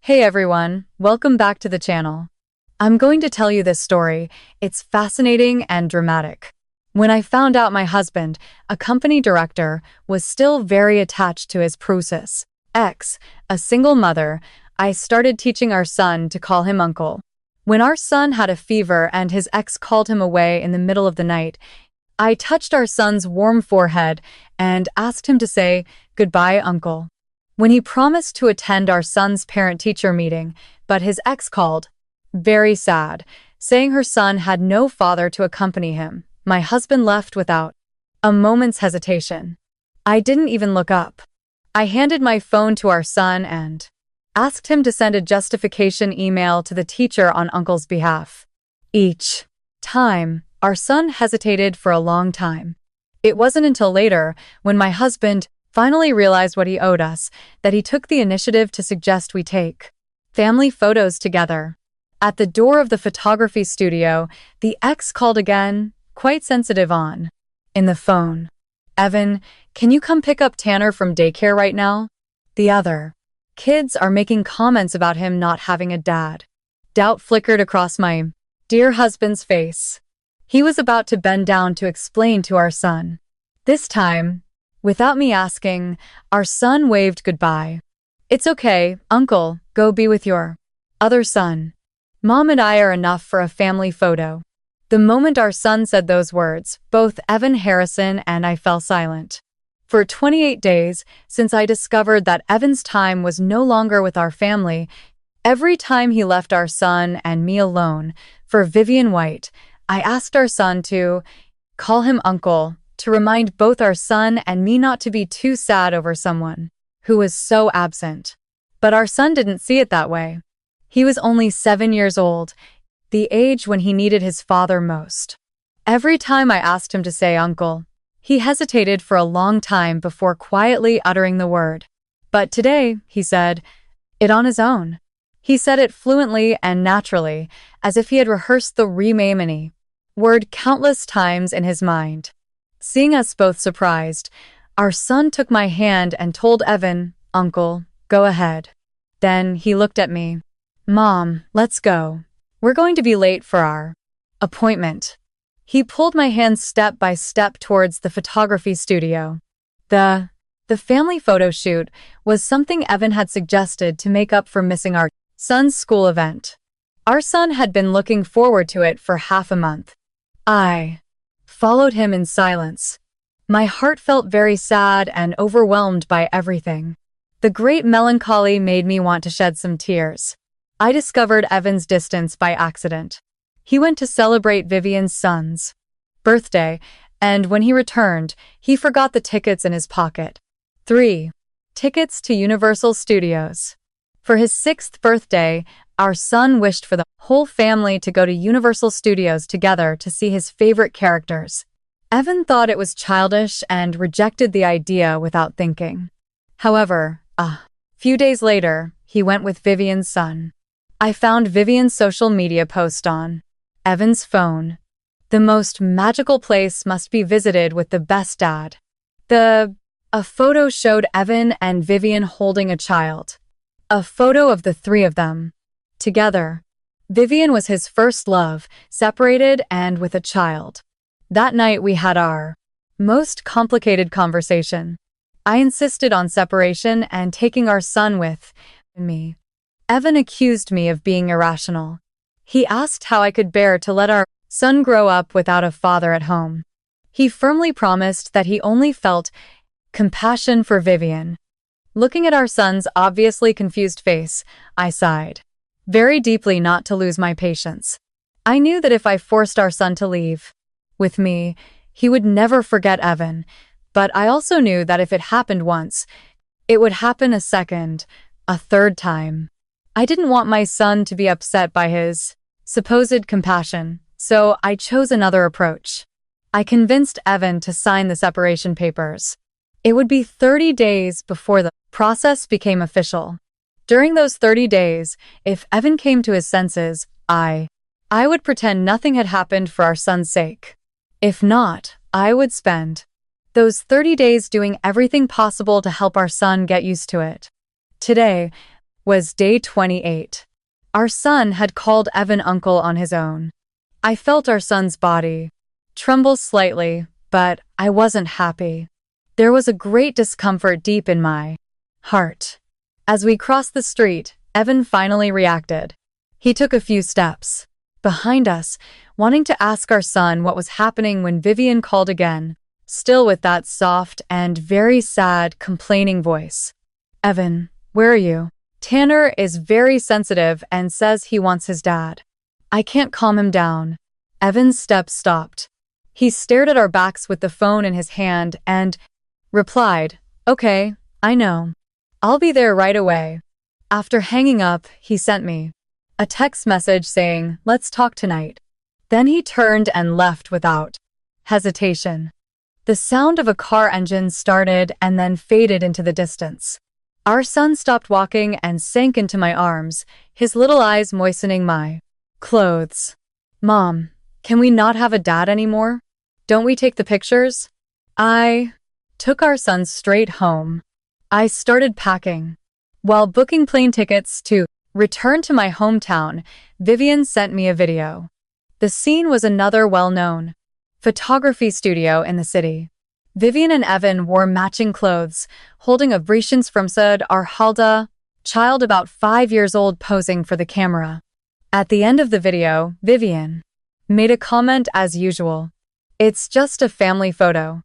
Hey everyone, welcome back to the channel. I'm going to tell you this story. It's fascinating and dramatic. When I found out my husband, a company director, was still very attached to his Prusis ex, a single mother, I started teaching our son to call him uncle. When our son had a fever and his ex called him away in the middle of the night, I touched our son's warm forehead and asked him to say, "Goodbye, uncle." When he promised to attend our son's parent-teacher meeting, but his ex called, very sad, saying her son had no father to accompany him, my husband left without a moment's hesitation. I didn't even look up. I handed my phone to our son and asked him to send a justification email to the teacher on uncle's behalf. Each time, our son hesitated for a long time. It wasn't until later, when my husband finally realized what he owed us, that he took the initiative to suggest we take family photos together. At the door of the photography studio, the ex called again, quite sensitive on in the phone. "Evan, can you come pick up Tanner from daycare right now? The other kids are making comments about him not having a dad." Doubt flickered across my dear husband's face. He was about to bend down to explain to our son. This time, without me asking, our son waved goodbye. "It's okay, uncle, go be with your other son. Mom and I are enough for a family photo." The moment our son said those words, both Evan Harrison and I fell silent. For 28 days, since I discovered that Evan's time was no longer with our family, every time he left our son and me alone for Vivian White, I asked our son to call him uncle, to remind both our son and me not to be too sad over someone who was so absent. But our son didn't see it that way. He was only 7 years old, the age when he needed his father most. Every time I asked him to say uncle, he hesitated for a long time before quietly uttering the word. But today, he said it on his own. He said it fluently and naturally, as if he had rehearsed the Remamini word countless times in his mind. Seeing us both surprised, our son took my hand and told Evan, "Uncle, go ahead." Then he looked at me. "Mom, let's go. We're going to be late for our appointment." He pulled my hand step by step towards the photography studio. The family photo shoot was something Evan had suggested to make up for missing our son's school event. Our son had been looking forward to it for half a month. I followed him in silence. My heart felt very sad and overwhelmed by everything. The great melancholy made me want to shed some tears. I discovered Evan's distance by accident. He went to celebrate Vivian's son's birthday, and when he returned, he forgot the tickets in his pocket. 3 tickets to Universal Studios. For his 6th birthday, our son wished for the whole family to go to Universal Studios together to see his favorite characters. Evan thought it was childish and rejected the idea without thinking. However, a few days later, he went with Vivian's son. I found Vivian's social media post on Evan's phone. "The most magical place must be visited with the best dad." A photo showed Evan and Vivian holding a child. A photo of the 3 of them together. Vivian was his first love, separated and with a child. That night we had our most complicated conversation. I insisted on separation and taking our son with me. Evan accused me of being irrational. He asked how I could bear to let our son grow up without a father at home. He firmly promised that he only felt compassion for Vivian. Looking at our son's obviously confused face, I sighed very deeply not to lose my patience. I knew that if I forced our son to leave with me, he would never forget Evan, but I also knew that if it happened once, it would happen a second, a third time. I didn't want my son to be upset by his supposed compassion, so I chose another approach. I convinced Evan to sign the separation papers. It would be 30 days before the process became official. During those 30 days, if Evan came to his senses, I would pretend nothing had happened for our son's sake. If not, I would spend those 30 days doing everything possible to help our son get used to it. Today, was day 28. Our son had called Evan uncle on his own. I felt our son's body tremble slightly, but I wasn't happy. There was a great discomfort deep in my heart. As we crossed the street, Evan finally reacted. He took a few steps behind us, wanting to ask our son what was happening when Vivian called again, still with that soft and very sad, complaining voice. Evan, where are you? Tanner is very sensitive and says he wants his dad. I can't calm him down. Evan's steps stopped. He stared at our backs with the phone in his hand and replied, "Okay, I know. I'll be there right away." After hanging up, he sent me a text message saying, "Let's talk tonight." Then he turned and left without hesitation. The sound of a car engine started and then faded into the distance. Our son stopped walking and sank into my arms, his little eyes moistening my clothes. "Mom, can we not have a dad anymore? Don't we take the pictures?" I took our son straight home. I started packing. While booking plane tickets to return to my hometown, Vivian sent me a video. The scene was another well-known photography studio in the city. Vivian and Evan wore matching clothes, holding a Vriesjensfromsud Arhalda, child about 5 years old posing for the camera. At the end of the video, Vivian made a comment as usual. "It's just a family photo.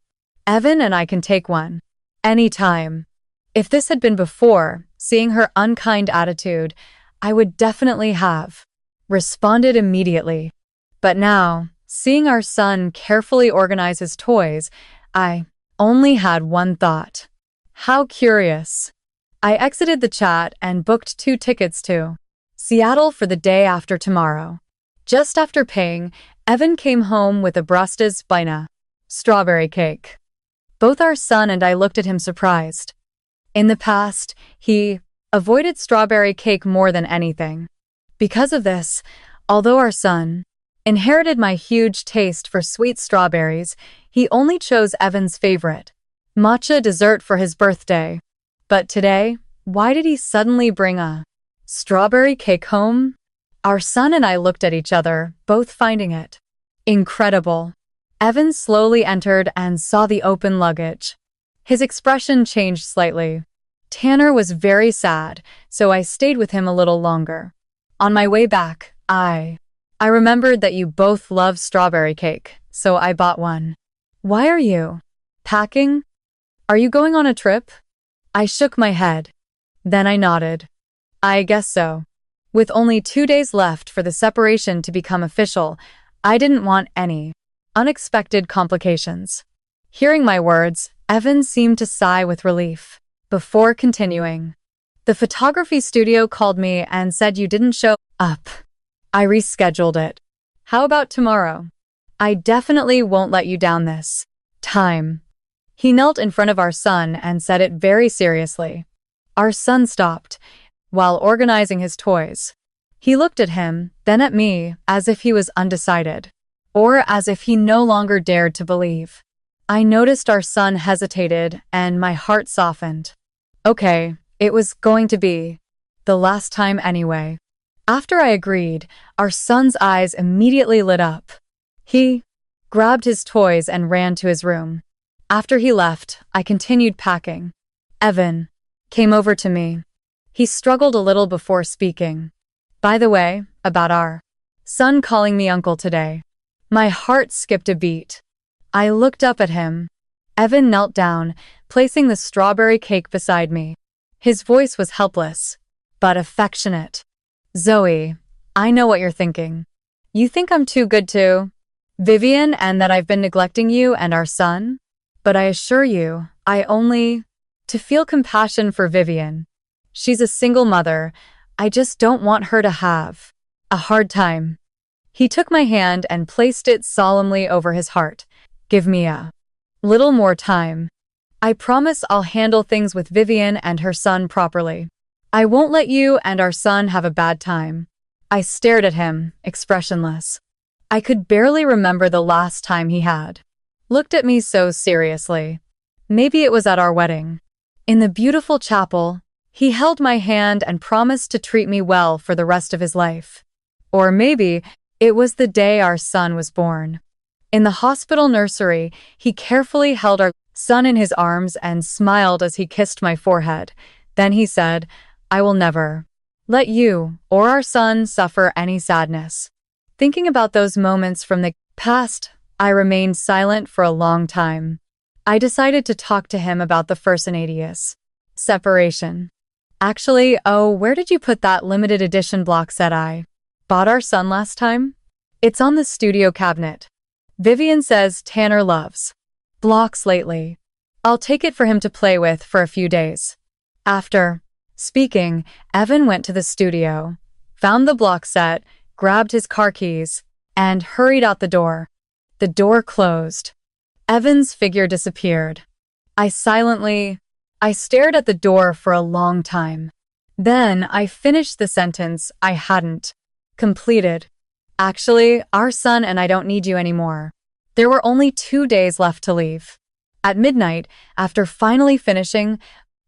Evan and I can take one anytime." If this had been before, seeing her unkind attitude, I would definitely have responded immediately. But now, seeing our son carefully organize his toys, I only had one thought. How curious. I exited the chat and booked 2 tickets to Seattle for the day after tomorrow. Just after paying, Evan came home with a Brastas Bina strawberry cake. Both our son and I looked at him surprised. In the past, he avoided strawberry cake more than anything. Because of this, although our son inherited my huge taste for sweet strawberries, he only chose Evan's favorite, matcha dessert for his birthday. But today, why did he suddenly bring a strawberry cake home? Our son and I looked at each other, both finding it incredible. Evan slowly entered and saw the open luggage. His expression changed slightly. Tanner was very sad, so I stayed with him a little longer. On my way back, I remembered that you both love strawberry cake, so I bought one. "Why are you packing? Are you going on a trip?" I shook my head. Then I nodded. "I guess so." With only 2 days left for the separation to become official, I didn't want any unexpected complications. Hearing my words, Evan seemed to sigh with relief. Before continuing, "The photography studio called me and said you didn't show up. I rescheduled it. How about tomorrow? I definitely won't let you down this time." He knelt in front of our son and said it very seriously. Our son stopped while organizing his toys. He looked at him, then at me, as if he was undecided, or as if he no longer dared to believe. I noticed our son hesitated and my heart softened. Okay, it was going to be the last time anyway. After I agreed, our son's eyes immediately lit up. He grabbed his toys and ran to his room. After he left, I continued packing. Evan came over to me. He struggled a little before speaking. "By the way, about our son calling me uncle today." My heart skipped a beat. I looked up at him. Evan knelt down, placing the strawberry cake beside me. His voice was helpless, but affectionate. "Zoe, I know what you're thinking. You think I'm too good to Vivian and that I've been neglecting you and our son? But I assure you, I only to feel compassion for Vivian. She's a single mother. I just don't want her to have a hard time." He took my hand and placed it solemnly over his heart. "Give me a little more time. I promise I'll handle things with Vivian and her son properly. I won't let you and our son have a bad time." I stared at him, expressionless. I could barely remember the last time he had looked at me so seriously. Maybe it was at our wedding. In the beautiful chapel, He held my hand and promised to treat me well for the rest of his life. Or maybe it was the day our son was born. In the hospital nursery, he carefully held our son in his arms and smiled as he kissed my forehead. Then he said, "I will never let you or our son suffer any sadness." Thinking about those moments from the past, I remained silent for a long time. I decided to talk to him about the Fursanadius separation. "Actually, where did you put that limited edition block set I bought our son last time?" "It's on the studio cabinet. Vivian says Tanner loves blocks lately. I'll take it for him to play with for a few days." After speaking, Evan went to the studio, found the block set, grabbed his car keys, and hurried out the door. The door closed. Evan's figure disappeared. I stared at the door for a long time. Then I finished the sentence I hadn't completed. "Actually, our son and I don't need you anymore." There were only 2 days left to leave. At midnight, after finally finishing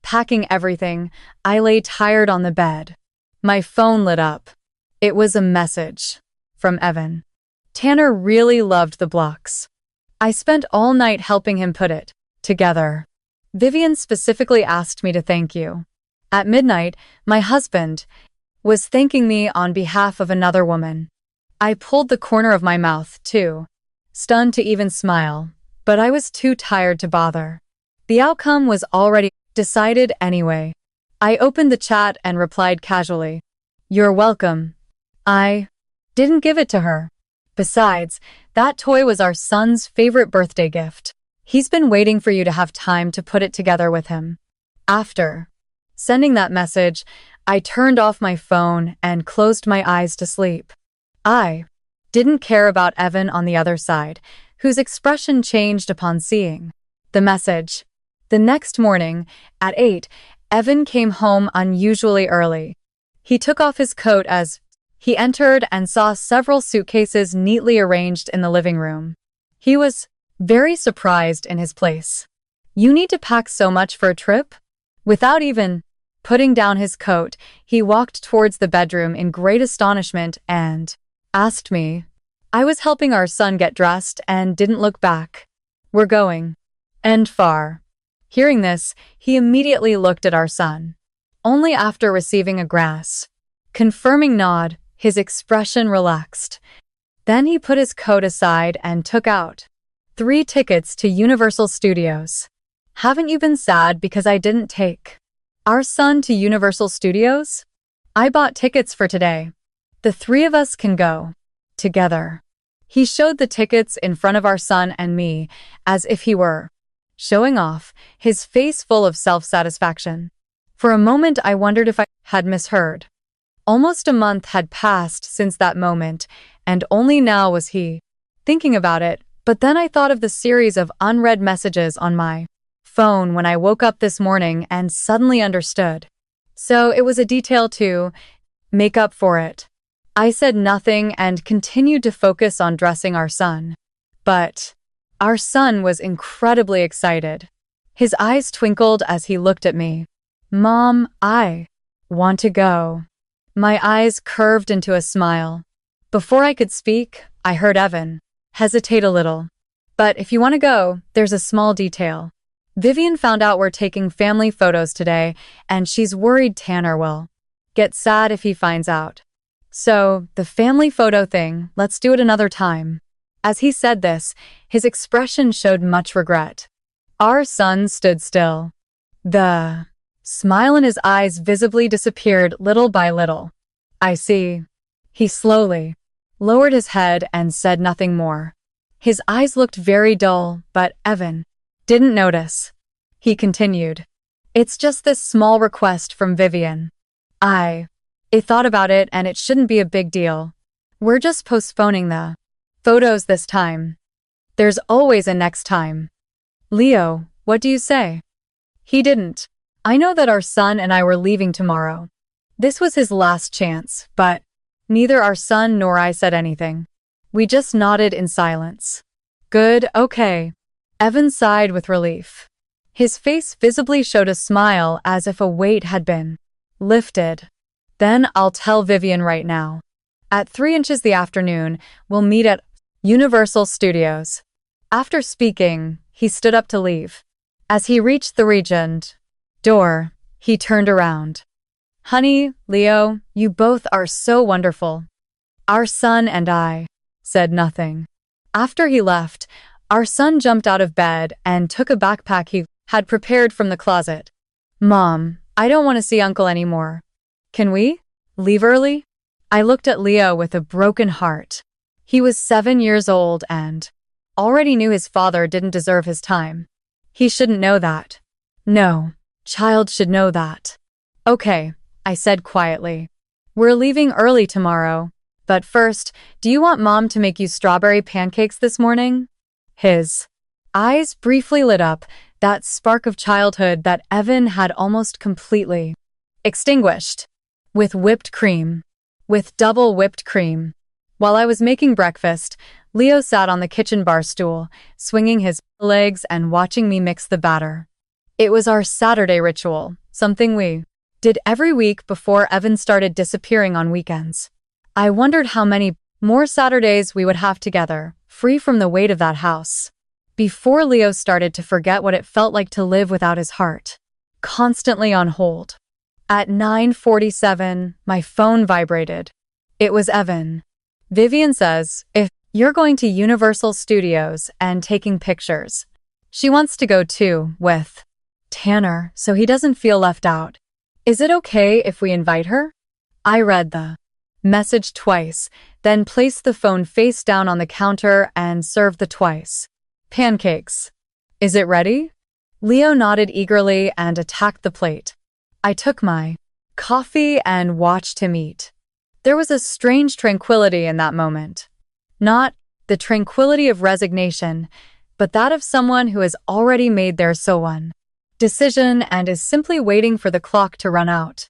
packing everything, I lay tired on the bed. My phone lit up. It was a message from Evan. Tanner really loved the blocks. I spent all night helping him put it together. Vivian specifically asked me to thank you. At midnight, my husband was thanking me on behalf of another woman. I pulled the corner of my mouth, too stunned to even smile, but I was too tired to bother. The outcome was already decided anyway. I opened the chat and replied casually, "You're welcome." I didn't give it to her. Besides, that toy was our son's favorite birthday gift. He's been waiting for you to have time to put it together with him. After sending that message, I turned off my phone and closed my eyes to sleep. I didn't care about Evan on the other side, whose expression changed upon seeing the message. The next morning, at 8, Evan came home unusually early. He took off his coat as he entered and saw several suitcases neatly arranged in the living room. He was very surprised in his place. "You need to pack so much for a trip?" Without even putting down his coat, he walked towards the bedroom in great astonishment and asked me. I was helping our son get dressed and didn't look back. "We're going. And far." Hearing this, he immediately looked at our son. Only after receiving a confirming nod, his expression relaxed. Then he put his coat aside and took out 3 tickets to Universal Studios. "Haven't you been sad because I didn't take our son to Universal Studios? I bought tickets for today. The 3 of us can go together." He showed the tickets in front of our son and me, as if he were showing off, his face full of self-satisfaction. For a moment I wondered if I had misheard. Almost a month had passed since that moment, and only now was he thinking about it, but then I thought of the series of unread messages on my phone when I woke up this morning and suddenly understood. So it was a detail to make up for it. I said nothing and continued to focus on dressing our son. But our son was incredibly excited. His eyes twinkled as he looked at me. "Mom, I want to go." My eyes curved into a smile. Before I could speak, I heard Evan hesitate a little. "But if you want to go, there's a small detail. Vivian found out we're taking family photos today, and she's worried Tanner will get sad if he finds out. So, the family photo thing, let's do it another time." As he said this, his expression showed much regret. Our son stood still. The smile in his eyes visibly disappeared little by little. "I see." He slowly lowered his head and said nothing more. His eyes looked very dull, but Evan didn't notice. He continued. "It's just this small request from Vivian. I thought about it and it shouldn't be a big deal. We're just postponing the photos this time. There's always a next time." "Leo, what do you say?" He didn't. I know that our son and I were leaving tomorrow. This was his last chance, but neither our son nor I said anything. We just nodded in silence. "Good, okay." Evan sighed with relief. His face visibly showed a smile as if a weight had been lifted. Then I'll tell Vivian right now. At 3 inches the afternoon, we'll meet at Universal Studios. After speaking, he stood up to leave. As he reached the Regent door, he turned around. Honey, Leo, you both are so wonderful. Our son and I said nothing. After he left, our son jumped out of bed and took a backpack he had prepared from the closet. Mom, I don't want to see Uncle anymore. Can we leave early? I looked at Leo with a broken heart. He was 7 years old and already knew his father didn't deserve his time. He shouldn't know that. No, child should know that. Okay, I said quietly. We're leaving early tomorrow. But first, do you want Mom to make you strawberry pancakes this morning? His eyes briefly lit up, that spark of childhood that Evan had almost completely extinguished. With whipped cream. With double whipped cream. While I was making breakfast, Leo sat on the kitchen bar stool, swinging his legs and watching me mix the batter. It was our Saturday ritual, something we did every week before Evan started disappearing on weekends. I wondered how many more Saturdays we would have together, free from the weight of that house, before Leo started to forget what it felt like to live without his heart, constantly on hold. At 9:47, my phone vibrated. It was Evan. Vivian says, if you're going to Universal Studios and taking pictures, she wants to go too, with Tanner, so he doesn't feel left out. Is it okay if we invite her? I read the message twice, then placed the phone face down on the counter and served the twice pancakes. Is it ready? Leo nodded eagerly and attacked the plate. I took my coffee and watched him eat. There was a strange tranquility in that moment. Not the tranquility of resignation, but that of someone who has already made their decision and is simply waiting for the clock to run out.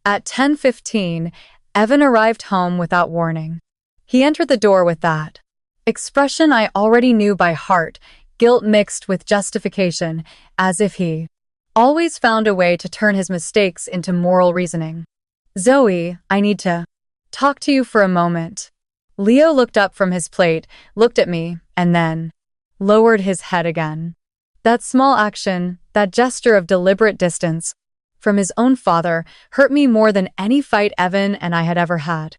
At 10:15, Evan arrived home without warning. He entered the door with that expression I already knew by heart, guilt mixed with justification, as if he always found a way to turn his mistakes into moral reasoning. Zoe, I need to talk to you for a moment. Leo looked up from his plate, looked at me, and then lowered his head again. That small action, that gesture of deliberate distance from his own father, hurt me more than any fight Evan and I had ever had.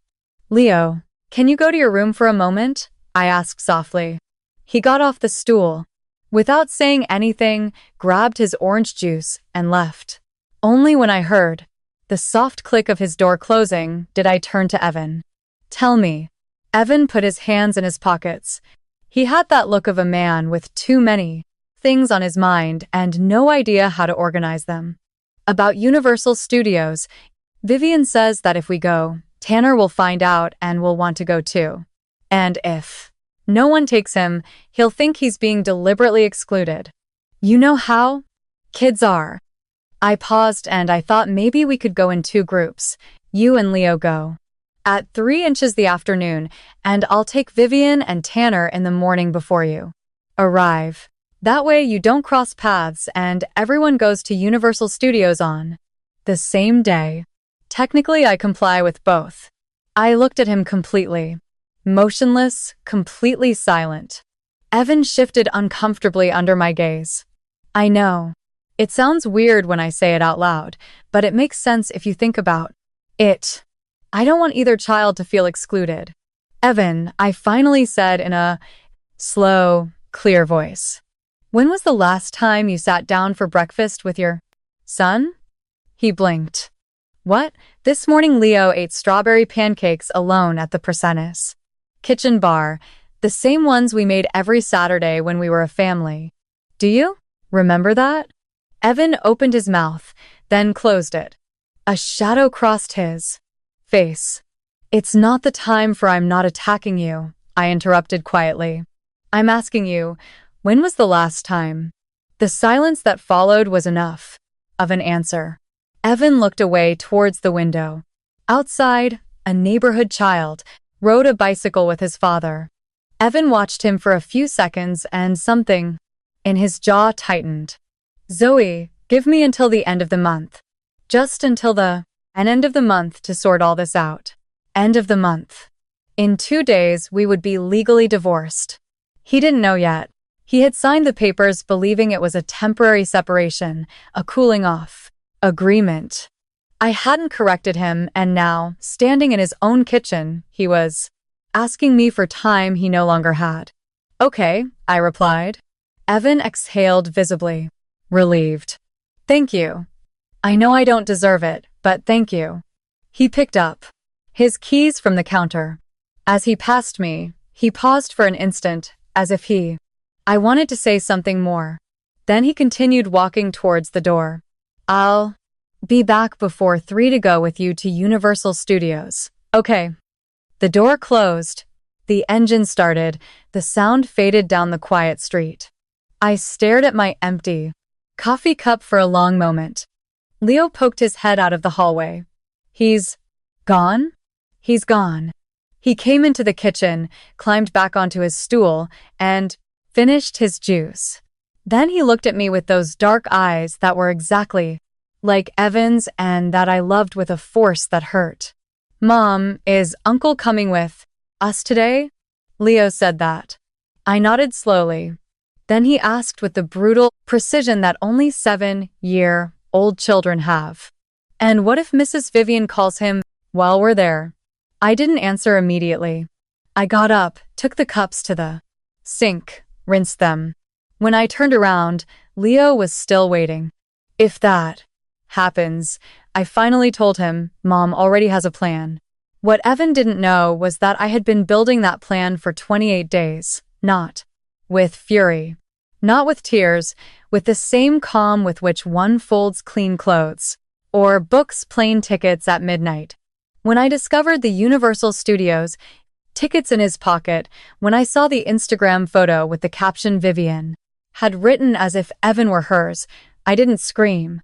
Leo, can you go to your room for a moment? I asked softly. He got off the stool. Without saying anything, grabbed his orange juice and left. Only when I heard the soft click of his door closing did I turn to Evan. Tell me. Evan put his hands in his pockets. He had that look of a man with too many things on his mind and no idea how to organize them. About Universal Studios, Vivian says that if we go, Tanner will find out and will want to go too. And if no one takes him, he'll think he's being deliberately excluded. You know how kids are. I paused and I thought maybe we could go in 2 groups. You and Leo go at 3 inches the afternoon, and I'll take Vivian and Tanner in the morning before you arrive. That way you don't cross paths and everyone goes to Universal Studios on the same day. Technically, I comply with both. I looked at him completely motionless, completely silent. Evan shifted uncomfortably under my gaze. I know. It sounds weird when I say it out loud, but it makes sense if you think about it. I don't want either child to feel excluded. Evan, I finally said in a slow, clear voice. When was the last time you sat down for breakfast with your son? He blinked. What? This morning Leo ate strawberry pancakes alone at the Presenius kitchen bar, the same ones we made every Saturday when we were a family. Do you remember that? Evan opened his mouth, then closed it. A shadow crossed his face. It's not the time for I'm not attacking you, I interrupted quietly. I'm asking you, when was the last time? The silence that followed was enough of an answer. Evan looked away towards the window. Outside, a neighborhood child rode a bicycle with his father. Evan watched him for a few seconds and something in his jaw tightened. Zoe, give me until the end of the month. Just until the end of the month to sort all this out. End of the month. In 2 days, we would be legally divorced. He didn't know yet. He had signed the papers believing it was a temporary separation, a cooling off agreement. I hadn't corrected him, and now, standing in his own kitchen, he was asking me for time he no longer had. Okay, I replied. Evan exhaled visibly, relieved. Thank you. I know I don't deserve it, but thank you. He picked up his keys from the counter. As he passed me, he paused for an instant, as if I wanted to say something more. Then he continued walking towards the door. I'll be back before 3 to go with you to Universal Studios. Okay. The door closed. The engine started. The sound faded down the quiet street. I stared at my empty coffee cup for a long moment. Leo poked his head out of the hallway. He's gone? He's gone. He came into the kitchen, climbed back onto his stool, and finished his juice. Then he looked at me with those dark eyes that were exactly like Evan's and that I loved with a force that hurt. Mom, is Uncle coming with us today? Leo said that. I nodded slowly. Then he asked with the brutal precision that only 7-year-old children have. And what if Mrs. Vivian calls him while we're there? I didn't answer immediately. I got up, took the cups to the sink, rinsed them. When I turned around, Leo was still waiting. If that happens, I finally told him, Mom already has a plan. What Evan didn't know was that I had been building that plan for 28 days, not with fury, not with tears, with the same calm with which one folds clean clothes, or books plane tickets at midnight. When I discovered the Universal Studios tickets in his pocket, when I saw the Instagram photo with the caption Vivian had written as if Evan were hers, I didn't scream.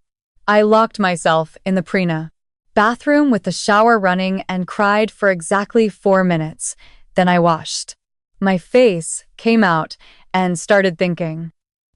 I locked myself in the Prina bathroom with the shower running and cried for exactly 4 minutes. Then I washed my face, came out, and started thinking.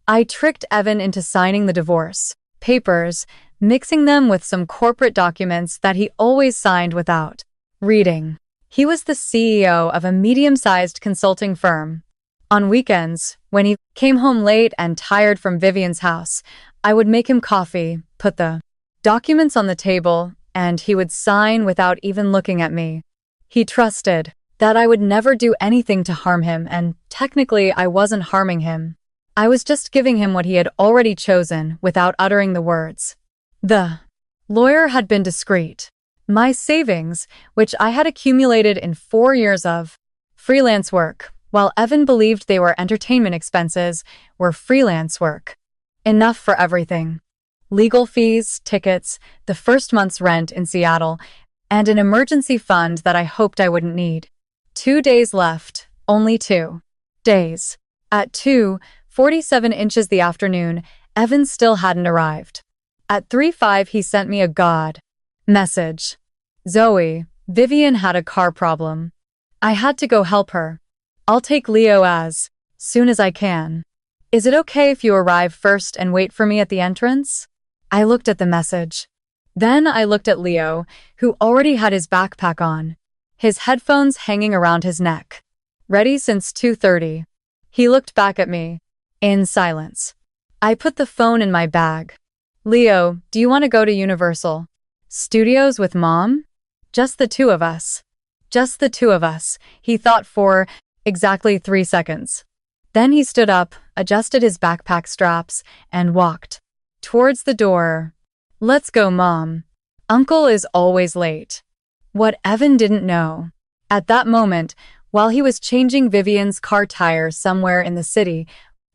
I tricked Evan into signing the divorce papers, mixing them with some corporate documents that he always signed without reading. He was the CEO of a medium-sized consulting firm. On weekends, when he came home late and tired from Vivian's house, I would make him coffee, put the documents on the table, and he would sign without even looking at me. He trusted that I would never do anything to harm him, and technically I wasn't harming him. I was just giving him what he had already chosen without uttering the words. The lawyer had been discreet. My savings, which I had accumulated in 4 years of freelance work, while Evan believed they were entertainment expenses, were freelance work. Enough for everything. Legal fees, tickets, the first month's rent in Seattle, and an emergency fund that I hoped I wouldn't need. 2 days left. Only 2 days. At 2:47 inches the afternoon, Evan still hadn't arrived. At 3:05 he sent me a God message. Zoe, Vivian had a car problem. I had to go help her. I'll take Leo as soon as I can. Is it okay if you arrive first and wait for me at the entrance? I looked at the message. Then I looked at Leo, who already had his backpack on, his headphones hanging around his neck. Ready since 2:30. He looked back at me, in silence. I put the phone in my bag. Leo, do you want to go to Universal Studios with Mom? Just the two of us. Just the two of us, he thought for exactly 3 seconds. Then he stood up, adjusted his backpack straps, and walked towards the door. Let's go, Mom. Uncle is always late. What Evan didn't know, at that moment, while he was changing Vivian's car tires somewhere in the city,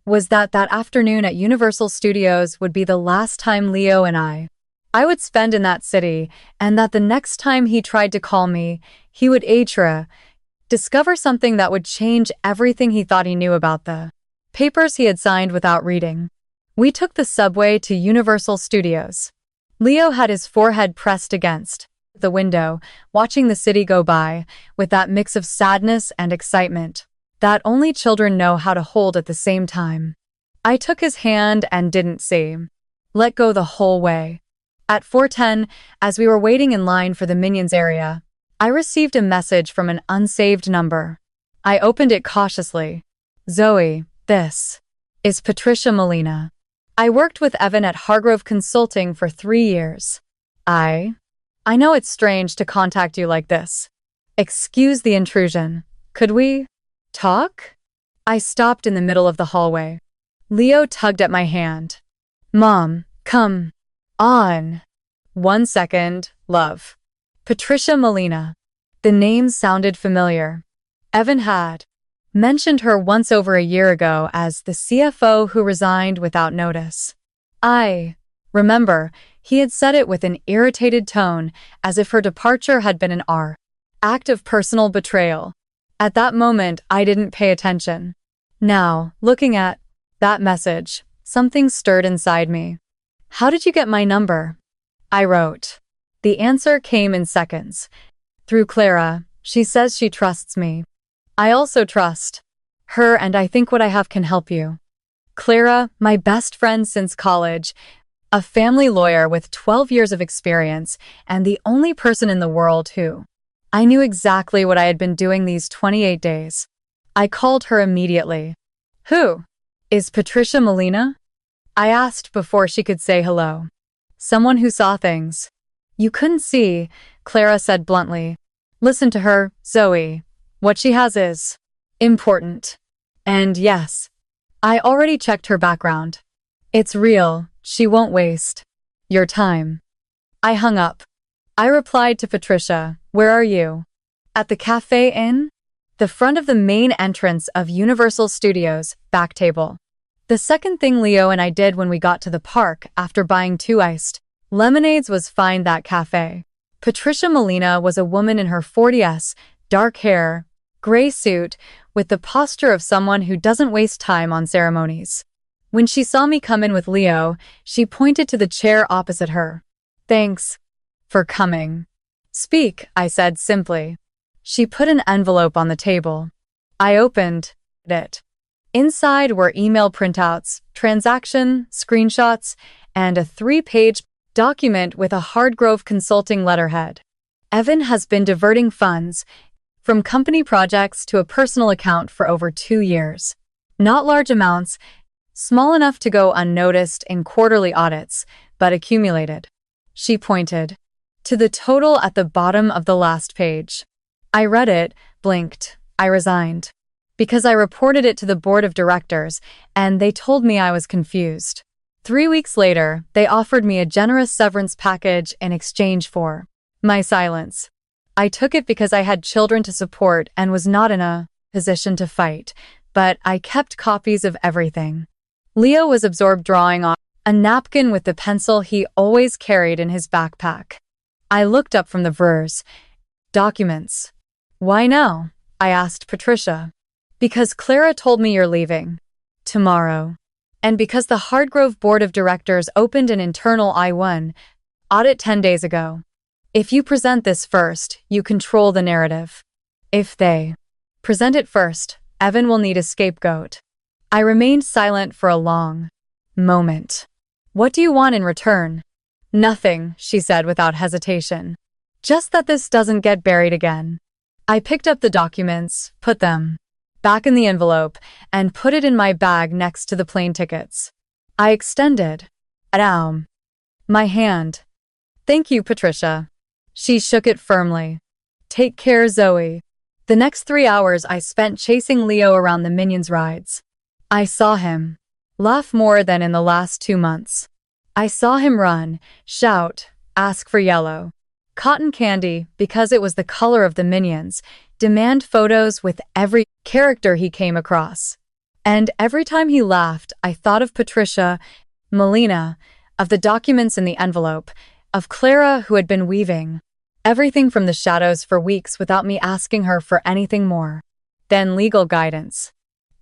was that that afternoon at Universal Studios would be the last time Leo and I would spend in that city, and that the next time he tried to call me, he would discover something that would change everything he thought he knew about the papers he had signed without reading. We took the subway to Universal Studios. Leo had his forehead pressed against the window, watching the city go by, with that mix of sadness and excitement that only children know how to hold at the same time. I took his hand and didn't say Let go the whole way. At 4:10, as we were waiting in line for the Minions area, I received a message from an unsaved number. I opened it cautiously. Zoe, this is Patricia Molina. I worked with Evan at Hargrove Consulting for 3 years. I know it's strange to contact you like this. Excuse the intrusion. Could we talk? I stopped in the middle of the hallway. Leo tugged at my hand. Mom, come on. 1 second, love. Patricia Molina. The name sounded familiar. Evan had mentioned her once over a year ago as the CFO who resigned without notice. I remember he had said it with an irritated tone, as if her departure had been an act of personal betrayal. At that moment, I didn't pay attention. Now, looking at that message, something stirred inside me. How did you get my number? I wrote. The answer came in seconds. Through Clara. She says she trusts me. I also trust her, and I think what I have can help you. Clara, my best friend since college, a family lawyer with 12 years of experience, and the only person in the world who I knew exactly what I had been doing these 28 days. I called her immediately. Who is Patricia Molina? I asked before she could say hello. Someone who saw things you couldn't see, Clara said bluntly. Listen to her, Zoe. What she has is important. And yes, I already checked her background. It's real. She won't waste your time. I hung up. I replied to Patricia, where are you? At the Cafe Inn? The front of the main entrance of Universal Studios, back table. The second thing Leo and I did when we got to the park after buying 2 iced lemonades was find that cafe. Patricia Molina was a woman in her 40s, dark hair, gray suit, with the posture of someone who doesn't waste time on ceremonies. When she saw me come in with Leo, she pointed to the chair opposite her. Thanks for coming. Speak, I said simply. She put an envelope on the table. I opened it. Inside were email printouts, transaction, screenshots, and a 3-page document with a Hargrove Consulting letterhead. Evan has been diverting funds from company projects to a personal account for over 2 years. Not large amounts, small enough to go unnoticed in quarterly audits, but accumulated. She pointed to the total at the bottom of the last page. I read it, blinked. I resigned. Because I reported it to the board of directors, and they told me I was confused. 3 weeks later, they offered me a generous severance package in exchange for my silence. I took it because I had children to support and was not in a position to fight, but I kept copies of everything. Leo was absorbed drawing on a napkin with the pencil he always carried in his backpack. I looked up from the verse. Documents. Why now? I asked Patricia. Because Clara told me you're leaving tomorrow. And because the Hargrove Board of Directors opened an internal I-1 audit 10 days ago. If you present this first, you control the narrative. If they present it first, Evan will need a scapegoat. I remained silent for a long moment. What do you want in return? Nothing, she said without hesitation. Just that this doesn't get buried again. I picked up the documents, put them back in the envelope, and put it in my bag next to the plane tickets. I extended my hand. Thank you, Patricia. She shook it firmly. Take care, Zoe. The next 3 hours I spent chasing Leo around the Minions rides. I saw him laugh more than in the last 2 months. I saw him run, shout, ask for yellow cotton candy because it was the color of the Minions, demand photos with every character he came across. And every time he laughed, I thought of Patricia Molina, of the documents in the envelope, of Clara who had been weaving everything from the shadows for weeks without me asking her for anything more than legal guidance.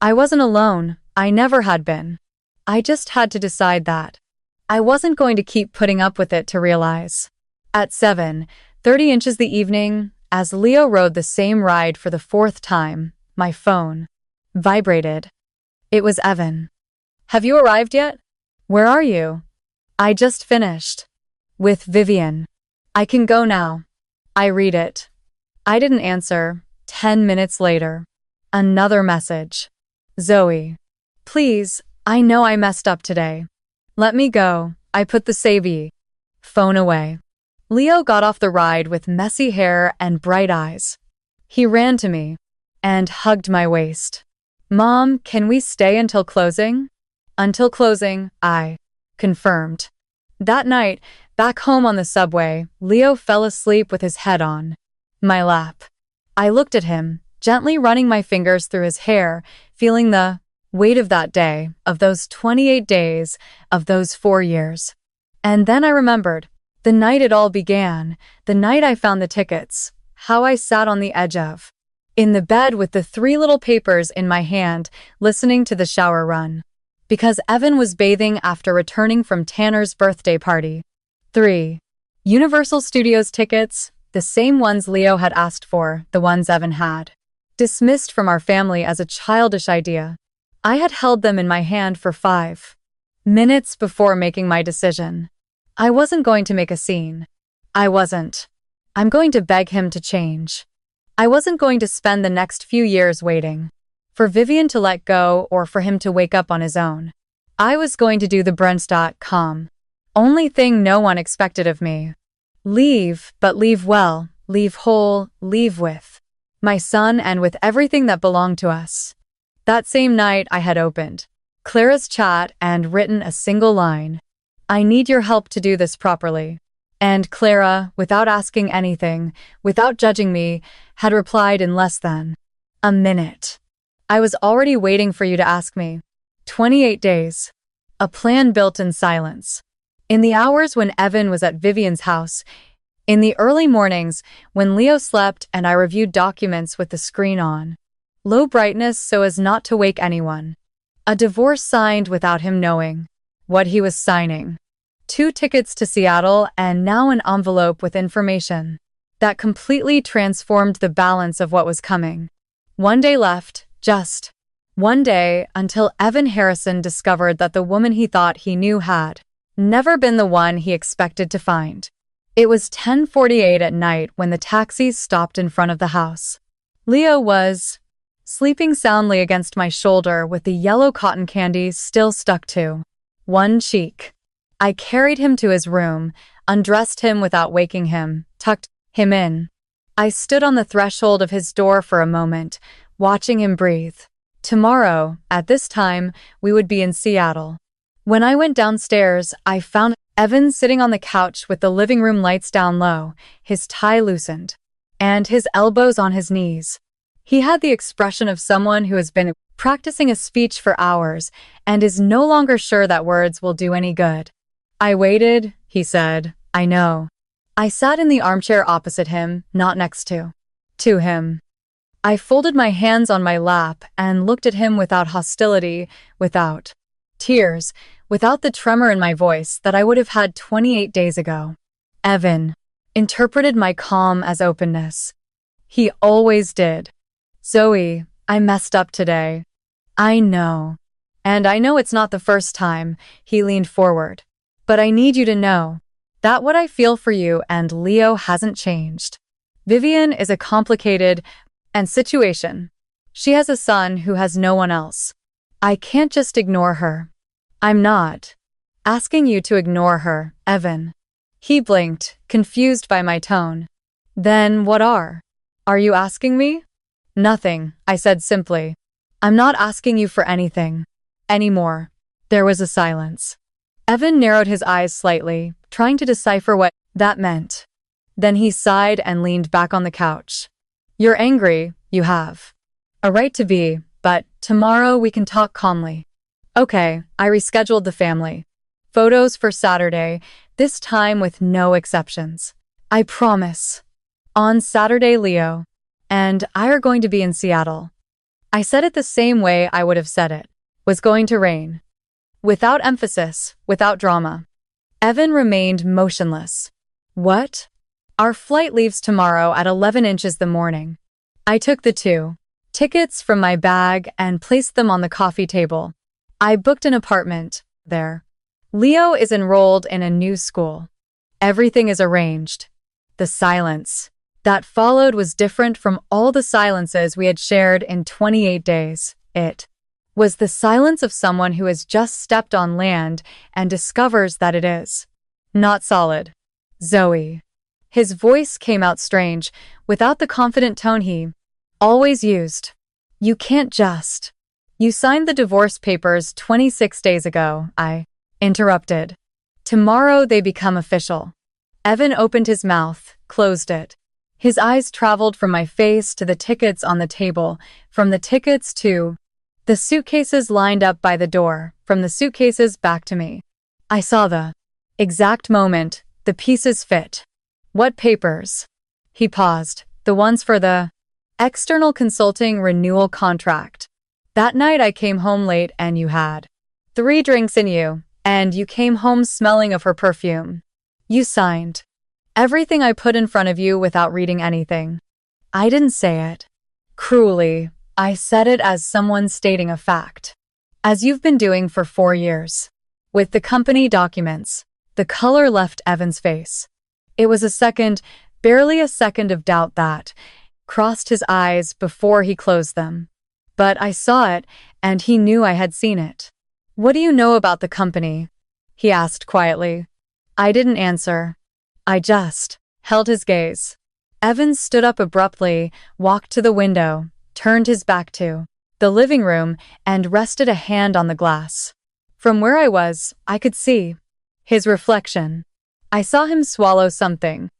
I wasn't alone. I never had been. I just had to decide that I wasn't going to keep putting up with it to realize. At 7:30 the evening, as Leo rode the same ride for the 4th time, my phone vibrated. It was Evan. Have you arrived yet? Where are you? I just finished. With Vivian. I can go now. I read it. I didn't answer. 10 minutes later. Another message. Zoe. Please, I know I messed up today. Let me go. I put the savey phone away. Leo got off the ride with messy hair and bright eyes. He ran to me and hugged my waist. Mom, can we stay until closing? Until closing, I confirmed. That night, back home on the subway, Leo fell asleep with his head on my lap. I looked at him, gently running my fingers through his hair, feeling the weight of that day, of those 28 days, of those 4 years. And then I remembered, the night it all began, the night I found the tickets, how I sat on the edge of, in the bed with the 3 little papers in my hand, listening to the shower run. Because Evan was bathing after returning from Tanner's birthday party. 3. Universal Studios tickets, the same ones Leo had asked for, the ones Evan had dismissed from our family as a childish idea. I had held them in my hand for 5 minutes before making my decision. I wasn't going to make a scene. I wasn't. I'm going to beg him to change. I wasn't going to spend the next few years waiting for Vivian to let go or for him to wake up on his own. I was going to do the Brents.com. Only thing no one expected of me. Leave, but leave well, leave whole, leave with my son and with everything that belonged to us. That same night I had opened Clara's chat and written a single line. I need your help to do this properly. And Clara, without asking anything, without judging me, had replied in less than a minute. I was already waiting for you to ask me. 28 days. A plan built in silence. In the hours when Evan was at Vivian's house, in the early mornings when Leo slept and I reviewed documents with the screen on. Low brightness so as not to wake anyone. A divorce signed without him knowing what he was signing. 2 tickets to Seattle and now an envelope with information that completely transformed the balance of what was coming. 1 day left, just 1 day, until Evan Harrison discovered that the woman he thought he knew had never been the one he expected to find. It was 10:48 at night when the taxis stopped in front of the house. Leo was sleeping soundly against my shoulder with the yellow cotton candy still stuck to one cheek. I carried him to his room, undressed him without waking him, tucked him in. I stood on the threshold of his door for a moment, watching him breathe. Tomorrow, at this time, we would be in Seattle. When I went downstairs, I found Evan sitting on the couch with the living room lights down low, his tie loosened, and his elbows on his knees. He had the expression of someone who has been practicing a speech for hours and is no longer sure that words will do any good. I waited, he said. I know. I sat in the armchair opposite him, not next to him. I folded my hands on my lap and looked at him without hostility, without tears, without the tremor in my voice that I would have had 28 days ago. Evan interpreted my calm as openness. He always did. Zoe, I messed up today. I know. And I know it's not the first time, he leaned forward. But I need you to know that what I feel for you and Leo hasn't changed. Vivian is a complicated situation. She has a son who has no one else. I can't just ignore her. I'm not asking you to ignore her, Evan. He blinked, confused by my tone. Then what are you asking me? Nothing, I said simply. I'm not asking you for anything anymore. There was a silence. Evan narrowed his eyes slightly, trying to decipher what that meant. Then he sighed and leaned back on the couch. You're angry, you have a right to be, but tomorrow we can talk calmly. Okay, I rescheduled the family photos for Saturday, this time with no exceptions. I promise. On Saturday, Leo and I are going to be in Seattle. I said it the same way I would have said it. Was going to rain. Without emphasis, without drama. Evan remained motionless. What? Our flight leaves tomorrow at 11 inches the morning. I took the 2 tickets from my bag and placed them on the coffee table. I booked an apartment there. Leo is enrolled in a new school. Everything is arranged. The silence that followed was different from all the silences we had shared in 28 days. It was the silence of someone who has just stepped on land and discovers that it is not solid. Zoe. His voice came out strange, without the confident tone he always used. You can't just. You signed the divorce papers 26 days ago, I interrupted. Tomorrow they become official. Evan opened his mouth, closed it. His eyes traveled from my face to the tickets on the table, from the tickets to the suitcases lined up by the door, from the suitcases back to me. I saw the exact moment the pieces fit. What papers? He paused. The ones for the external consulting renewal contract. That night I came home late and you had 3 drinks in you, and you came home smelling of her perfume. You signed everything I put in front of you without reading anything. I didn't say it cruelly. I said it as someone stating a fact. As you've been doing for 4 years. With the company documents, the color left Evan's face. It was a second, barely a second of doubt that crossed his eyes before he closed them. But I saw it, and he knew I had seen it. What do you know about the company? He asked quietly. I didn't answer. I just held his gaze. Evan stood up abruptly, walked to the window, turned his back to the living room, and rested a hand on the glass. From where I was, I could see his reflection. I saw him swallow something.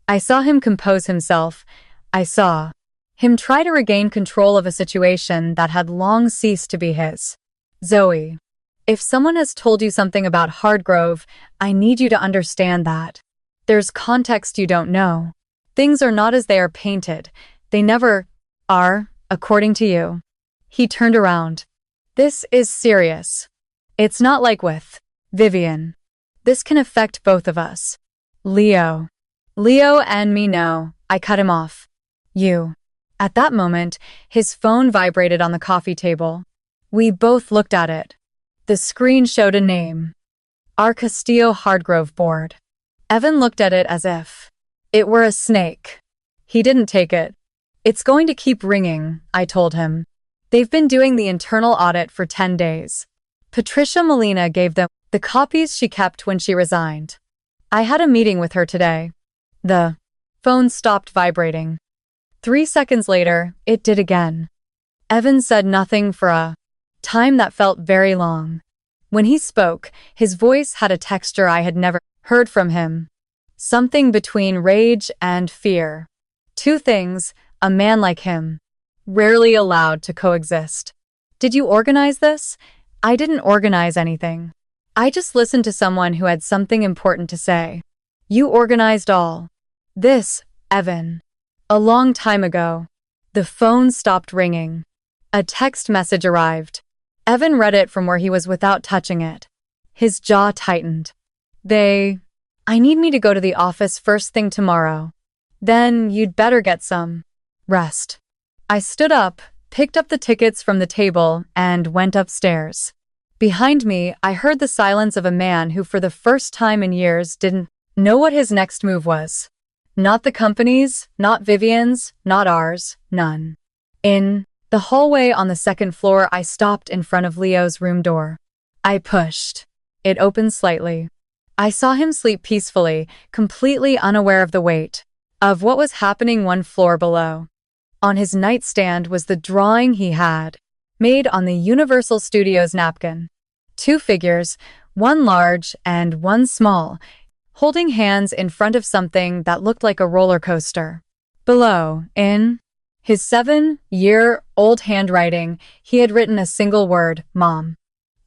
I saw him compose himself. I saw him try to regain control of a situation that had long ceased to be his. Zoe, if someone has told you something about Hardgrove, I need you to understand that there's context you don't know. Things are not as they are painted. They never are, according to you. He turned around. This is serious. It's not like with Vivian. This can affect both of us. Leo and me know. I cut him off. You. At that moment, his phone vibrated on the coffee table. We both looked at it. The screen showed a name. Our Castillo Hardgrove board. Evan looked at it as if it were a snake. He didn't take it. It's going to keep ringing, I told him. They've been doing the internal audit for 10 days. Patricia Molina gave them the copies she kept when she resigned. I had a meeting with her today. The phone stopped vibrating. 3 seconds later, it did again. Evan said nothing for a time that felt very long. When he spoke, his voice had a texture I had never heard from him. Something between rage and fear. 2 things a man like him rarely allowed to coexist. Did you organize this? I didn't organize anything. I just listened to someone who had something important to say. You organized all this, Evan. A long time ago. The phone stopped ringing. A text message arrived. Evan read it from where he was without touching it. His jaw tightened. I need me to go to the office first thing tomorrow. Then you'd better get some rest. I stood up, picked up the tickets from the table, and went upstairs. Behind me, I heard the silence of a man who for the first time in years didn't know what his next move was. Not the company's, not Vivian's, not ours, none. In the hallway on the 2nd floor, I stopped in front of Leo's room door. I pushed. It opened slightly. I saw him sleep peacefully, completely unaware of the weight of what was happening 1 floor below. On his nightstand was the drawing he had made on the Universal Studios napkin. 2 figures, one large and one small, holding hands in front of something that looked like a roller coaster. Below, in his 7-year-old handwriting, he had written a single word, Mom.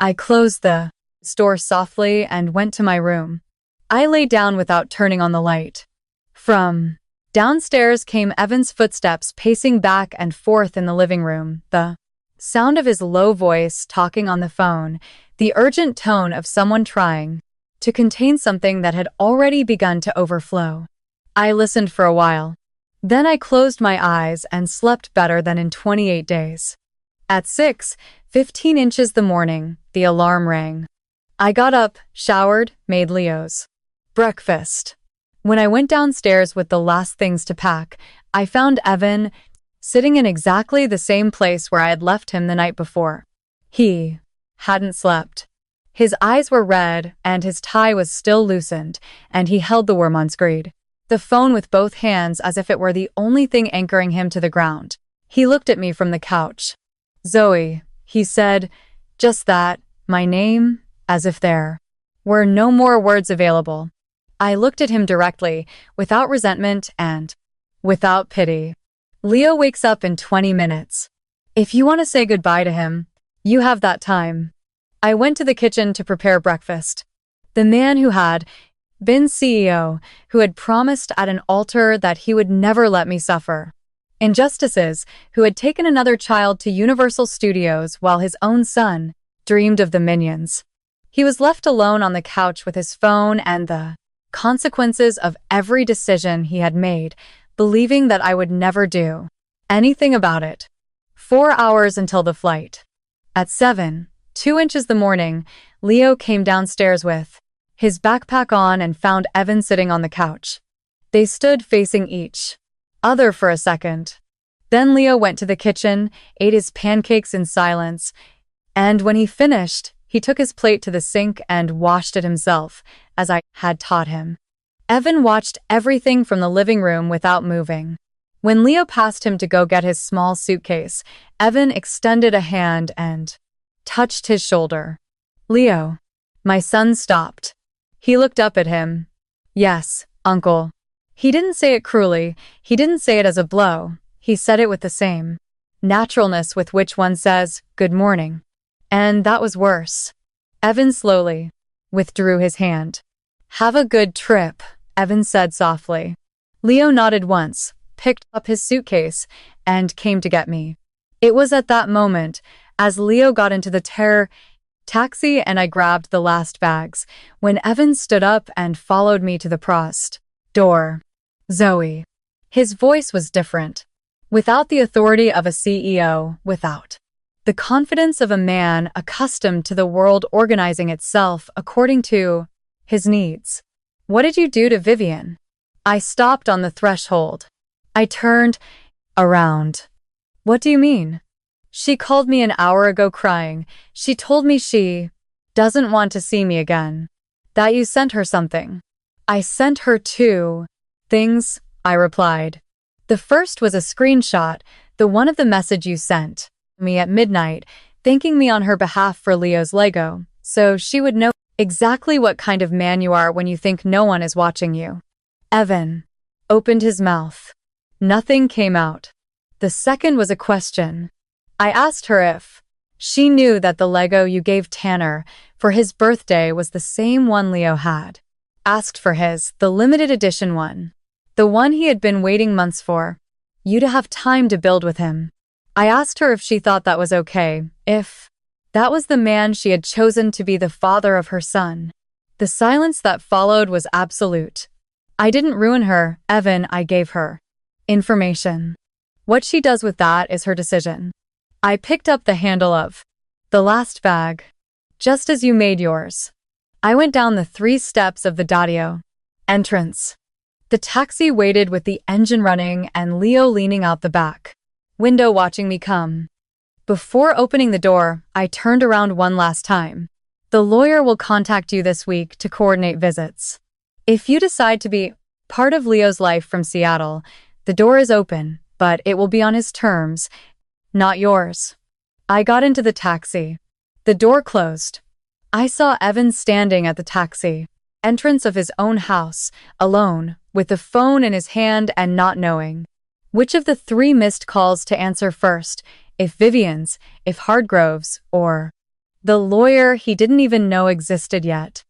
I closed the door softly and went to my room. I lay down without turning on the light. From downstairs came Evan's footsteps pacing back and forth in the living room, the sound of his low voice talking on the phone, the urgent tone of someone trying to contain something that had already begun to overflow. I listened for a while. Then I closed my eyes and slept better than in 28 days. At 6:15 the morning, the alarm rang. I got up, showered, made Leo's breakfast. When I went downstairs with the last things to pack, I found Evan sitting in exactly the same place where I had left him the night before. He hadn't slept. His eyes were red, and his tie was still loosened, and he held the worm on screed, the phone with both hands as if it were the only thing anchoring him to the ground. He looked at me from the couch. "Zoe," he said, just that, my name, as if there were no more words available. I looked at him directly, without resentment and without pity. "Leo wakes up in 20 minutes. If you want to say goodbye to him, you have that time." I went to the kitchen to prepare breakfast. The man who had been CEO, who had promised at an altar that he would never let me suffer. Injustices, who had taken another child to Universal Studios while his own son dreamed of the Minions. He was left alone on the couch with his phone and the consequences of every decision he had made, believing that I would never do anything about it. 4 hours until the flight. At 7:02 the morning, Leo came downstairs with his backpack on and found Evan sitting on the couch. They stood facing each other for a second. Then Leo went to the kitchen, ate his pancakes in silence, and when he finished, he took his plate to the sink and washed it himself, as I had taught him. Evan watched everything from the living room without moving. When Leo passed him to go get his small suitcase, Evan extended a hand and touched his shoulder. "Leo." My son stopped. He looked up at him. "Yes, Uncle." He didn't say it cruelly. He didn't say it as a blow. He said it with the same naturalness with which one says, "Good morning." And that was worse. Evan slowly withdrew his hand. "Have a good trip," Evan said softly. Leo nodded once, picked up his suitcase, and came to get me. It was at that moment, as Leo got into the taxi and I grabbed the last bags, when Evan stood up and followed me to the prost door. "Zoe." His voice was different. Without the authority of a CEO, without the confidence of a man accustomed to the world organizing itself according to his needs. "What did you do to Vivian?" I stopped on the threshold. I turned around. "What do you mean?" "She called me an hour ago crying. She told me she doesn't want to see me again. That you sent her something." "I sent her 2 things," I replied. "The first was a screenshot, the one of the message you sent me at midnight, thanking me on her behalf for Leo's Lego, so she would know exactly what kind of man you are when you think no one is watching you." Evan opened his mouth. Nothing came out. The second was a question. I asked her if she knew that the Lego you gave Tanner for his birthday was the same one Leo had asked for the limited edition one. The one he had been waiting months for. You to have time to build with him. I asked her if she thought that was okay, if that was the man she had chosen to be the father of her son. The silence that followed was absolute. I didn't ruin her, Evan, I gave her information. What she does with that is her decision. I picked up the handle of the last bag, just as you made yours. I went down the 3 steps of the Dadio entrance. The taxi waited with the engine running and Leo leaning out the back window watching me come. Before opening the door, I turned around one last time. "The lawyer will contact you this week to coordinate visits. If you decide to be part of Leo's life from Seattle, the door is open, but it will be on his terms, not yours." I got into the taxi. The door closed. I saw Evan standing at the taxi entrance of his own house, alone, with the phone in his hand and not knowing which of the 3 missed calls to answer first, if Vivian's, if Hardgrove's, or the lawyer he didn't even know existed yet.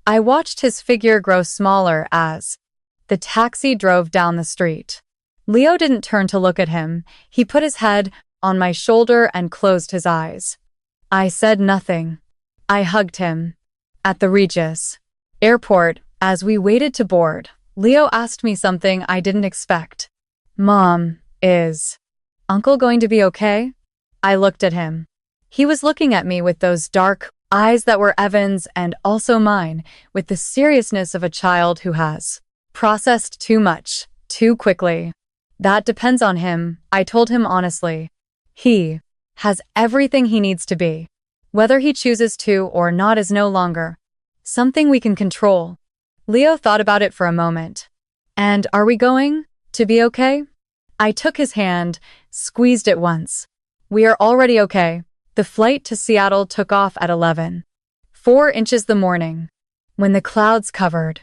I watched his figure grow smaller as the taxi drove down the street. Leo didn't turn to look at him. He put his head on my shoulder and closed his eyes. I said nothing. I hugged him. At the Regis Airport, as we waited to board, Leo asked me something I didn't expect. "Mom, is Uncle going to be okay?" I looked at him. He was looking at me with those dark, Eyes that were Evan's and also mine, with the seriousness of a child who has processed too much, too quickly. That depends on him, I told him honestly. He has everything he needs to be. Whether he chooses to or not is no longer something we can control. Leo thought about it for a moment. And are we going to be okay? I took his hand, squeezed it once. We are already okay. The flight to Seattle took off at 11:04 inches the morning. When the clouds covered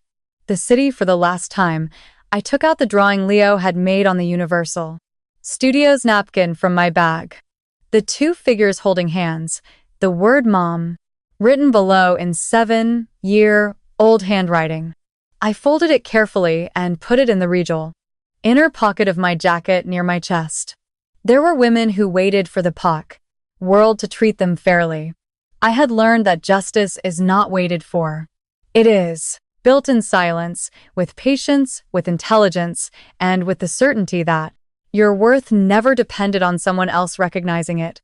the city for the last time, I took out the drawing Leo had made on the Universal Studios napkin from my bag. The two figures holding hands, the word mom, written below in 7-year-old handwriting. I folded it carefully and put it in the regal inner pocket of my jacket near my chest. There were women who waited for the POC world to treat them fairly. I had learned that justice is not waited for. It is built in silence, with patience, with intelligence, and with the certainty that your worth never depended on someone else recognizing it.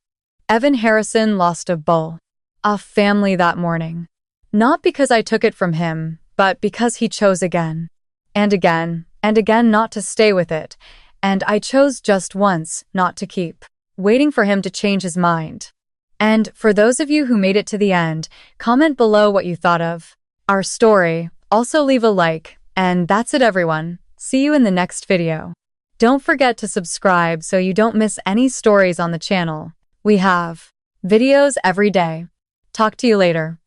Evan Harrison lost a family that morning. Not because I took it from him, but because he chose again, and again, and again not to stay with it, and I chose just once not to keep waiting for him to change his mind. And for those of you who made it to the end, comment below what you thought of our story. Also leave a like, and that's it everyone. See you in the next video. Don't forget to subscribe so you don't miss any stories on the channel. We have videos every day. Talk to you later.